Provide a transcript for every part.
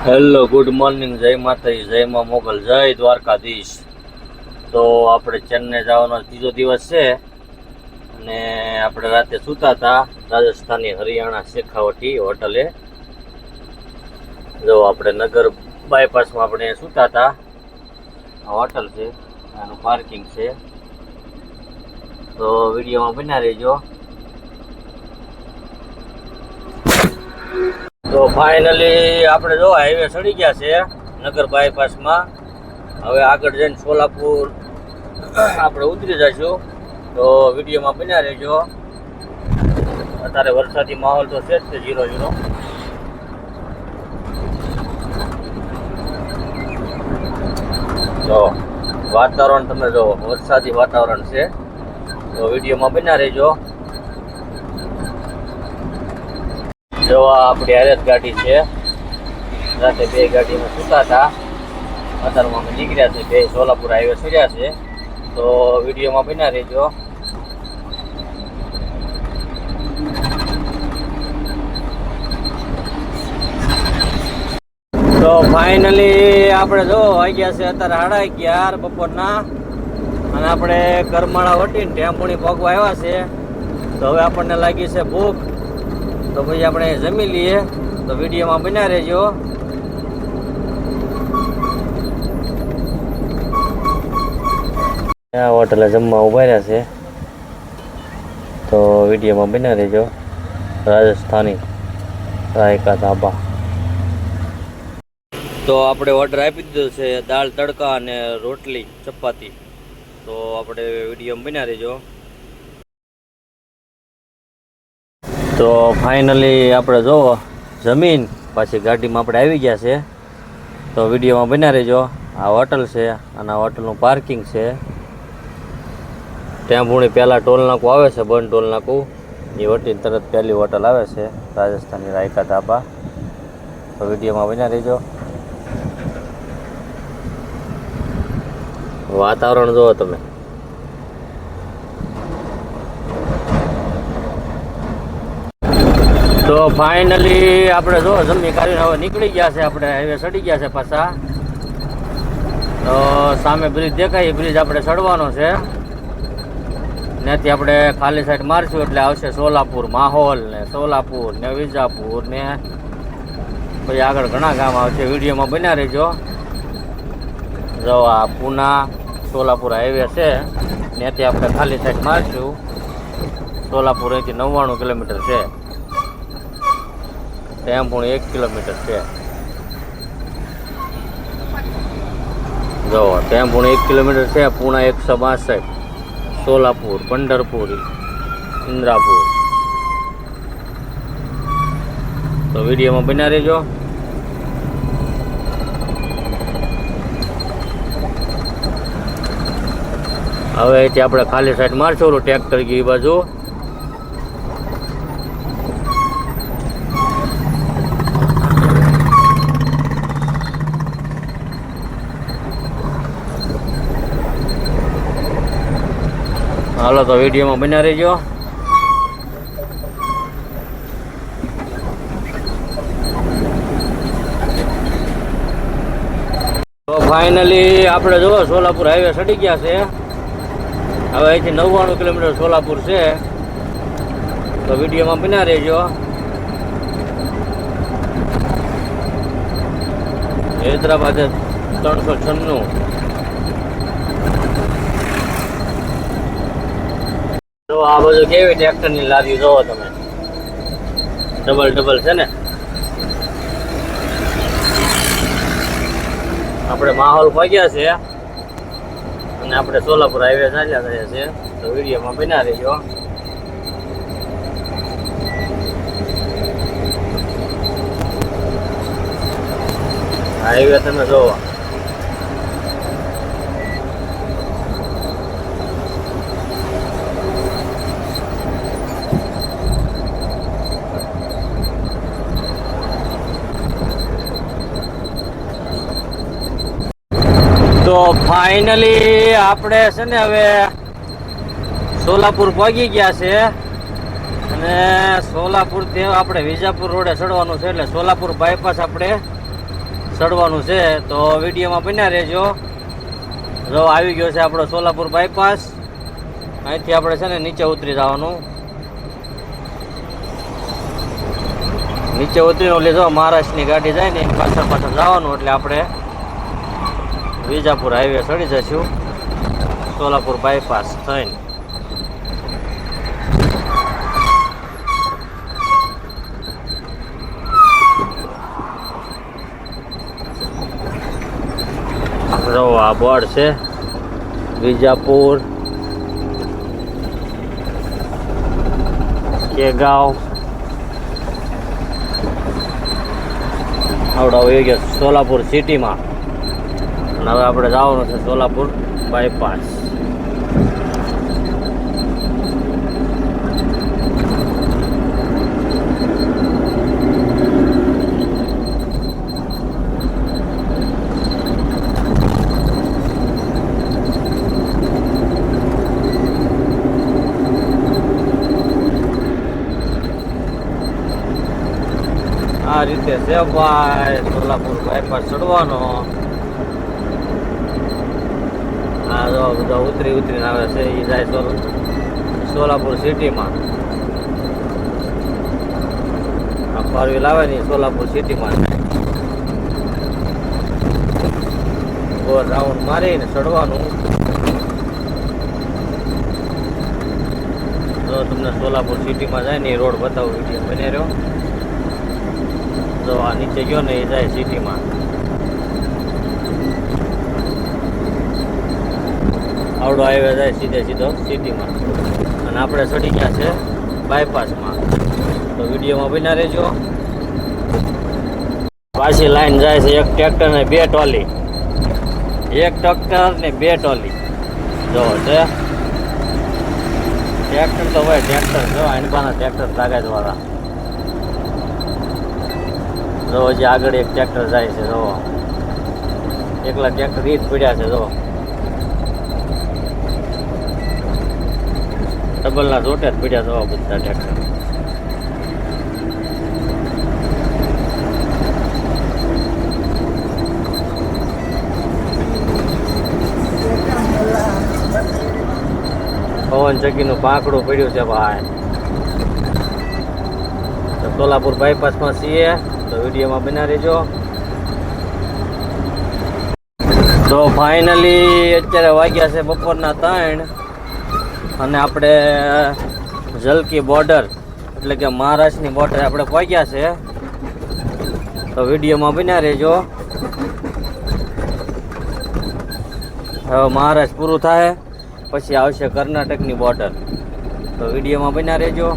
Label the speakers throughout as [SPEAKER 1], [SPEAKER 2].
[SPEAKER 1] Hello, good morning, જય માતાજી, જય માં મોગલ, જય દ્વારકાધીશ. તો આપણે ચેન્નઈ જવાનો ત્રીજો દિવસ છે અને આપણે રાતે સૂતા હતા રાજસ્થાની હરિયાણા શેખાવટી હોટલે. જો આપણે નગર બાયપાસમાં આપણે સૂતા હતા. આ હોટલ છે, આનું પાર્કિંગ છે. તો વિડીયોમાં બન્યા રહેજો. તો ફાઇનલી આપણે જો હાઈવે ચડી ગયા છે નગર બાયપાસમાં. હવે આગળ જઈને સોલાપુર આપણે ઉતરી જઈશું. તો વિડીયોમાં બન્યા રહેજો. અત્યારે વરસાદી માહોલ તો છે જ તે 0-0. તો વાતાવરણ તમે જો વરસાદી વાતાવરણ છે. તો વિડીયોમાં બન્યા રહેજો. જો આ આપણી હેરેસ ગાડી છે. રાતે 2 ગાડીમાં સૂતા હતા. અત્યારમાં અમે નીકળ્યા છે, 2 સોલાપુર હાઈવે ચડ્યા છે. તો વિડીયોમાં બન્યા રહેજો. તો ફાઇનલી આપણે જો આવી ગયા છે અત્યારે 11:30 બપોરના. અને આપણે કરમાળા વટીને ટેમ્પોની પગવા આવ્યા છે. તો હવે આપણને લાગી છે ભૂખ. તો પછી આપણે જમી લઈએ. તો વિડીયોમાં બન્યા રહેજો. આ હોટલે જમવા ઉભા રહ્યા છે. તો વિડીયોમાં બન્યા રહેજો. રાજસ્થાની રાયકા ધાબા. તો આપણે ઓર્ડર આપી દીધો છે, દાળ તડકા અને રોટલી ચપાતી. તો આપણે વિડીયોમાં બન્યા રહેજો. તો ફાઇનલી આપણે જો જમીન પાછી ગાડીમાં આપણે આવી ગયા છે. તો વિડીયોમાં બન્યા રહેજો. આ હોટલ છે અને આ હોટલનું પાર્કિંગ છે. ત્યાં ભૂણી પહેલાં ટોલ નાકું આવે છે, બંધ ટોલ નાકું. એ વટીને તરત પહેલી હોટલ આવે છે રાજસ્થાની રાયકા ધાબા. તો વિડીયોમાં બન્યા રહેજો. વાતાવરણ જુઓ તમે. તો ફાઇનલી આપણે જો જમી કરીને હવે નીકળી ગયા છે. આપણે હાઈવે ચડી ગયા છે પાછા. તો સામે બ્રિજ દેખાય, એ બ્રિજ આપણે ચડવાનો છે. ત્યાંથી આપણે ખાલી સાઈડ મારશું એટલે આવશે સોલાપુર, માહોલ ને સોલાપુર ને વિજાપુર ને પછી આગળ ઘણા ગામ આવશે. વિડીયોમાં બન્યા રહેજો. જો આ પૂના સોલાપુર હાઈવે છે, ત્યાંથી આપણે ખાલી સાઈડ મારશું. સોલાપુર અહીંથી 99 કિલોમીટર છે. ત્યાં પણ 1 કિલોમીટર છે. જો ત્યાં પણ 1 કિલોમીટર છે. પૂણા 162, સોલાપુર, પંઢરપુર, ઇન્દ્રાપુર. તો વિડીયોમાં બન્યા રહેજો. હવે અહીંથી આપણે ખાલી સાઈડ મારશું. ટ્રેક્ટર ગઈ બાજુ. હાલો તો વિડીયોમાં બન્યા રહેજો. તો ફાઇનલી આપણે જો સોલાપુર હાઈવે ચડી ગયા છે. હવે અહીંથી 99 કિલોમીટર સોલાપુર છે. તો વિડીયોમાં બન્યા રહેજો. હૈદરાબાદ 396. તો આ બધું કેવી ટ્રેક્ટરની લારી જોવો તમે. ડબલ છે ને. આપણે માહોલ પગ્યા છે અને આપણે સોલાપુર હાઈવે ચાલ્યા થયા છે. તો વિડીયોમાં બન્યા રહેજો. હાઈવે તમે જોવો. તો ફાઇનલી આપણે છે ને હવે સોલાપુર પહોંચી ગયા છે. અને સોલાપુરથી આપણે વિજાપુર રોડે ચડવાનું છે. એટલે સોલાપુર બાયપાસ આપણે ચડવાનું છે, તો વિડીયોમાં બન્યા રહેજો. જો આવી ગયો છે આપણો સોલાપુર બાયપાસ. અહીંથી આપણે છે ને નીચે ઉતરી જવાનું. નીચે ઉતરીને ઓલી જો મહારાષ્ટ્રની ગાડી જાય ને પાછળ પાછળ જવાનું, એટલે આપણે વિજાપુર હાઈવે ચડી જઈશું સોલાપુર બાયપાસ થઈને. જો આ બોર્ડ છે વિજાપુર કેગાંવ. આવડા આવી ગયા સોલાપુર સિટીમાં, અને હવે આપણે જવાનું છે સોલાપુર બાયપાસ. આ રીતે છે ભાઈ સોલાપુર બાયપાસ ચડવાનો. આ જો બધા ઉતરીને આવે છે, એ જાય સોલાપુર સિટીમાં. આ ફોર વ્હીલ આવે ને સોલાપુર સિટીમાં ગોળ રાઉન્ડ મારીને ચડવાનું. જો તમને સોલાપુર સિટીમાં જાય ને એ રોડ બતાવો, વિડીયો બની રહ્યો. તો આ નીચે ગયો ને એ જાય સિટીમાં. આવડો હાઈવે જાય સીધો સિટીમાં, અને આપણે ચડી ગયા છે બાયપાસમાં. તો વિડીયોમાં બન્યા રહેજો. પાછી લાઈન જાય છે એક ટ્રેક્ટર ને 2 ટ્રોલી. એક ટ્રેક્ટર ને 2 ટ્રોલી. જો છે ટ્રેક્ટર તો ભાઈ ટ્રેક્ટર જો આનપાના ટ્રેક્ટર તાકાત વાળા. જો હજી આગળ એક ટ્રેક્ટર જાય છે. જો એકલા ટ્રેક્ટર ઈ જ પડ્યા છે. જો ડબલના જોટે જ પડ્યા. જો બધા ટ્રેક્ટર. પવન ચક્કીનું પાંખડું પડ્યું છે ભાઈ. તો સોલાપુર બાયપાસમાં છીએ, તો વિડીયોમાં બના રહેજો. તો ફાઇનલી અત્યારે વાગ્યા છે બપોરના 3, અને આપણે જલકી બોર્ડર એટલે કે મહારાષ્ટ્રની બોર્ડર આપણે પહોંચ્યા છે. તો વિડીયોમાં બન્યા રહેજો. હવે મહારાષ્ટ્ર પૂરું થાય પછી આવશે કર્ણાટકની બોર્ડર. તો વિડીયોમાં બન્યા રહેજો.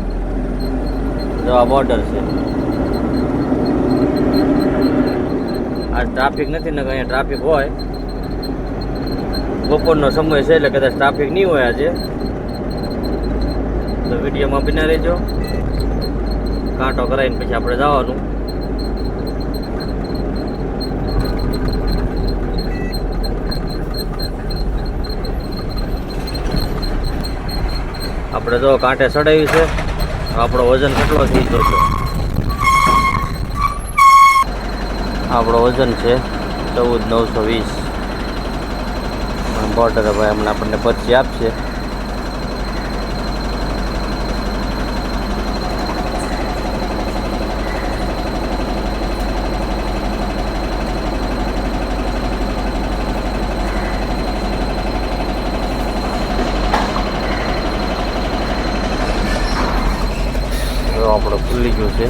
[SPEAKER 1] જો આ બોર્ડર છે. આ ટ્રાફિક નથી ને, અહીંયા ટ્રાફિક હોય. બપોરનો સમય છે એટલે કદાચ ટ્રાફિક નહીં હોય આજે. તો વિડીયોમાં બન્યા રહેજો. કાંટો કરાવીને પછી આપણે જવાનું. આપણે જો કાંટે ચડાવી છે. આપણો વજન કેટલો થઈ ગયો છે? આપણો વજન છે 14,920. બોર્ડર ભાઈ હમણાં આપણને પછી આપશે. આપણો ખુલ્લી ગયું છે.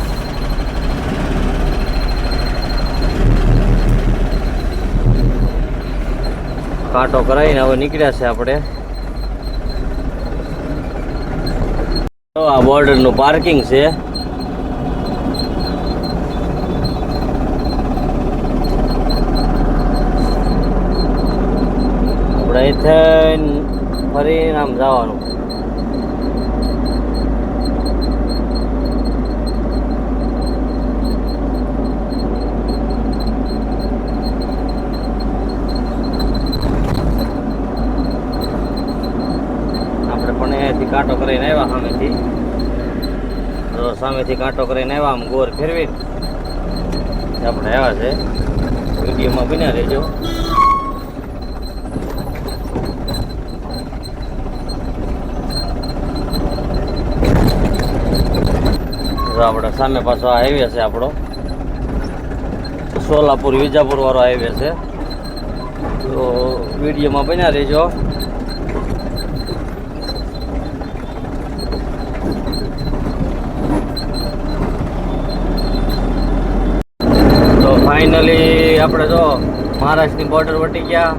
[SPEAKER 1] કાંટો કરાવીને હવે નીકળ્યા છે આપણે. તો આ બોર્ડરનું પાર્કિંગ છે. આપણે અહીંથી ફરીને આમ જવાનું. કાંટો કરીને આવ્યા સામેથી. તો સામેથી કાંટો કરીને આવ્યા, આમ ગોર ફેરવી આપણે આવ્યા છે વિડીયોમાં બન્યા રહેજો. આપણે સામે પાછો હાઈવે છે આપણો સોલાપુર વિજાપુર વાળો હાઈવે છે. તો વિડીયોમાં બન્યા રહેજો. તો ફાઇનલી આપણે જો મહારાષ્ટ્રની બોર્ડર વટી ગયા,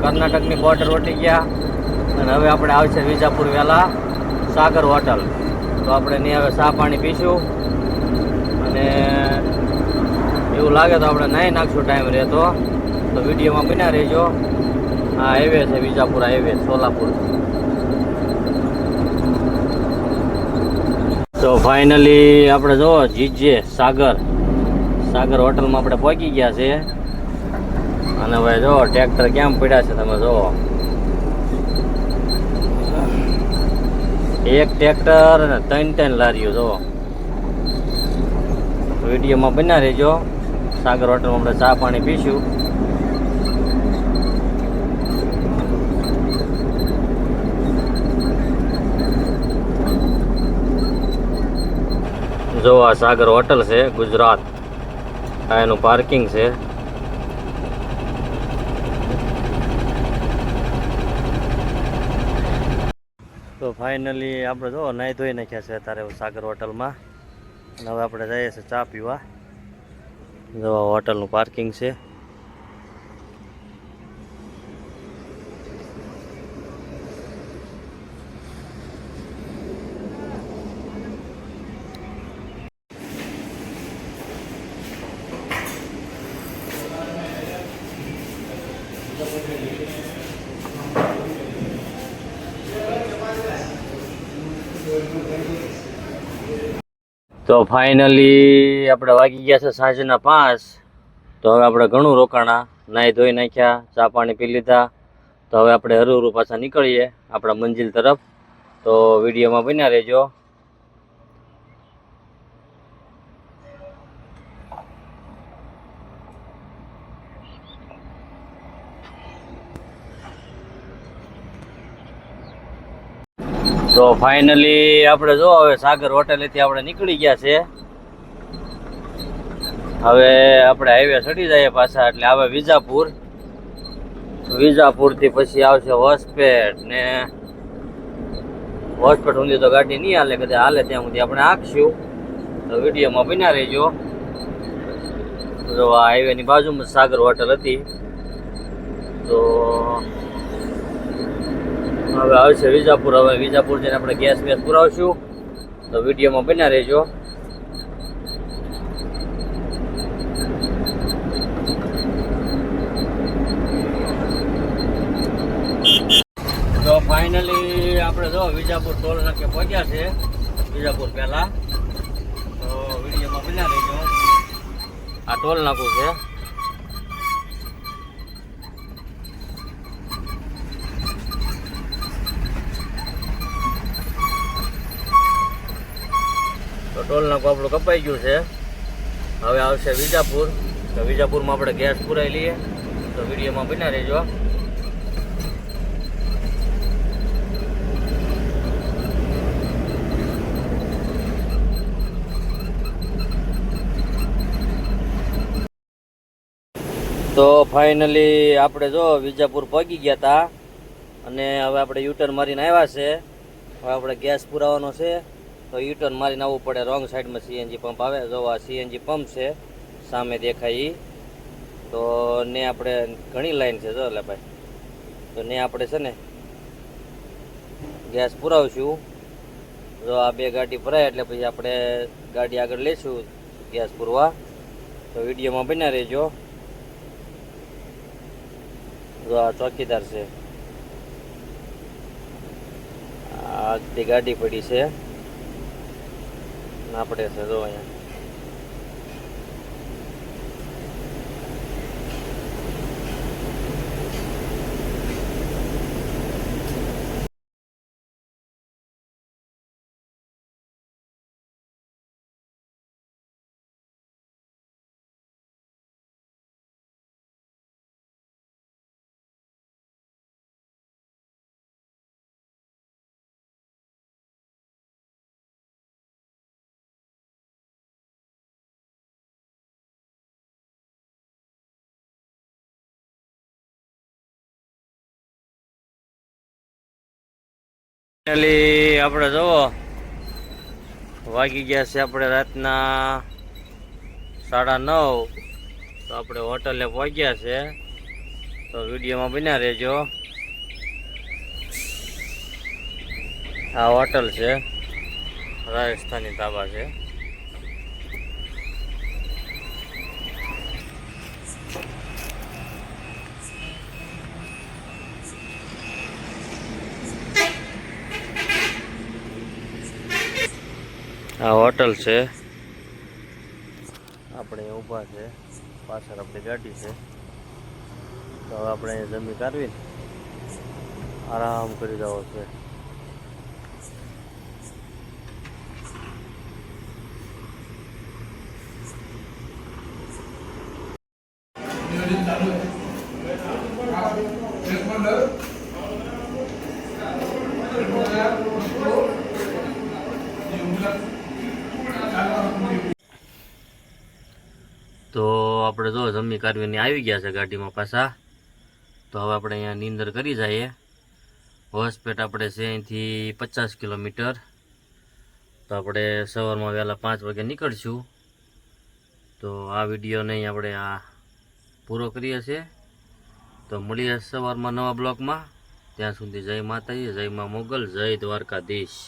[SPEAKER 1] કર્ણાટકની બોર્ડર વટી ગયા અને હવે આપણે આવશે વિજાપુર વેલા સાગર હોટલ. તો આપણે ત્યાં હવે ચા પાણી પીશું અને એવું લાગે તો આપણે નાહી નાખશું ટાઈમ રહેતો. તો વિડીયોમાં બન્યા રહેજો. આ હાઈવે છે વિજાપુર હાઈવે સોલાપુર. તો ફાઇનલી આપણે જો જીજે સાગર હોટલમાં આપણે પહોંચી ગયા છે અને હવે જો ટ્રેક્ટર કેમ પડ્યા છે તમે જો. એક ટ્રેક્ટર અને ત્રણ લારીઓ જો. વિડીયોમાં બન્યા રહેજો. સાગર હોટલમાં આપણે ચા પાણી પીશું. જો આ સાગર હોટલ છે ગુજરાત. આ એનું પાર્કિંગ છે. તો ફાઇનલી આપણે જો નાહી ધોઈ નાખ્યા છે અત્યારે સાગર હોટલમાં અને હવે આપણે જઈએ છીએ ચા પીવા. જો આ હોટલનું પાર્કિંગ છે. તો ફાઇનલી આપણે વાગી ગયા છે સાંજના 5. તો હવે આપણે ઘણું રોકાણા, નાહી ધોઈ નાખ્યા, ચા પાણી પી લીધા. તો હવે આપણે હરું પાછા નીકળીએ આપણા મંજિલ તરફ. તો વિડીયોમાં બન્યા રહેજો. તો ફાઇનલી આપણે જો હવે સાગર હોટેલેથી આપણે નીકળી ગયા છે. હવે આપણે હાઈવે ચડી જઈએ પાછા એટલે આવે વિજાપુર. વિજાપુરથી પછી આવશે હોસ્પેટ ને હોસ્પેટ સુધી તો ગાડી નહીં હાલે, કદાચ હાલે ત્યાં સુધી આપણે આંકશું. તો વિડીયોમાં બન્યા રહેજો. જો આ હાઈવેની બાજુમાં સાગર હોટલ હતી. તો હવે આવશે વિજાપુર. હવે વિજાપુર જઈને આપણે ગેસ પુરાવશું. તો વિડીયોમાં બન્યા રહેજો. તો ફાઇનલી આપણે જો વિજાપુર ટોલ નાકે પહોંચ્યા છે. વિજાપુર પહેલા તો વિડીયોમાં બન્યા રહેજો. આ ટોલ નાકું છે. તો ટોલ નાકું આપણું કપાઈ ગયું છે. હવે આવશે વિજાપુર. તો વિજાપુરમાં આપણે ગેસ પુરાઈ લઈએ. તો વિડીયોમાં બન્યા રહેજો. તો ફાઇનલી આપણે જો વિજાપુર પહોંચી ગયા હતા અને હવે આપણે યુટર્ન મારીને આવ્યા છે. હવે આપણે ગેસ પુરાવાનો છે તો યુટર્ન મારીને આવવું પડે. રોંગ સાઈડમાં સીએનજી પંપ આવે. જો આ સીએનજી પંપ છે સામે દેખાય. તો ને આપણે ઘણી લાઈન છે જો એટલે ભાઈ. તો ને આપણે છે ને ગેસ પુરાવશું. જો આ બે ગાડી ભરાય એટલે પછી આપણે ગાડી આગળ લઈશું ગેસ પૂરવા. તો વિડીયોમાં બન્યા રહેજો. જો આ ચોકીદાર છે. આખી ગાડી પડી છે આપણે છે જો અહીંયા. ફાઇનલી આપણે જુઓ વાગી ગયા છે આપણે રાતના 9:30. તો આપણે હોટલે પહોંચ્યા છે. તો વિડીયોમાં બન્યા રહેજો. આ હોટલ છે, રાજસ્થાની ધાબા છે. આ હોટલ છે, આપણે અહીંયા ઊભા છે, પાછળ આપણી ગાડી છે. તો હવે આપણે અહીંયા જમી કાઢવીને આરામ કરી દેવો છે. તો આપણે જો જમી કાઢવીને આવી ગયા છે ગાડીમાં પાછા. તો હવે આપણે અહીંયા નીંદર કરી જઈએ. હોસપેટ આપણે છે અહીંથી 50 કિલોમીટર. તો આપણે સવારમાં વહેલા 5 વાગે નીકળશું. તો આ વિડીયોને આપણે આ પૂરો કરીએ છીએ. તો મળીએ સવારમાં નવા બ્લોગમાં. ત્યાં સુધી જય માતાજી, જય મા મોગલ, જય દ્વારકાધીશ.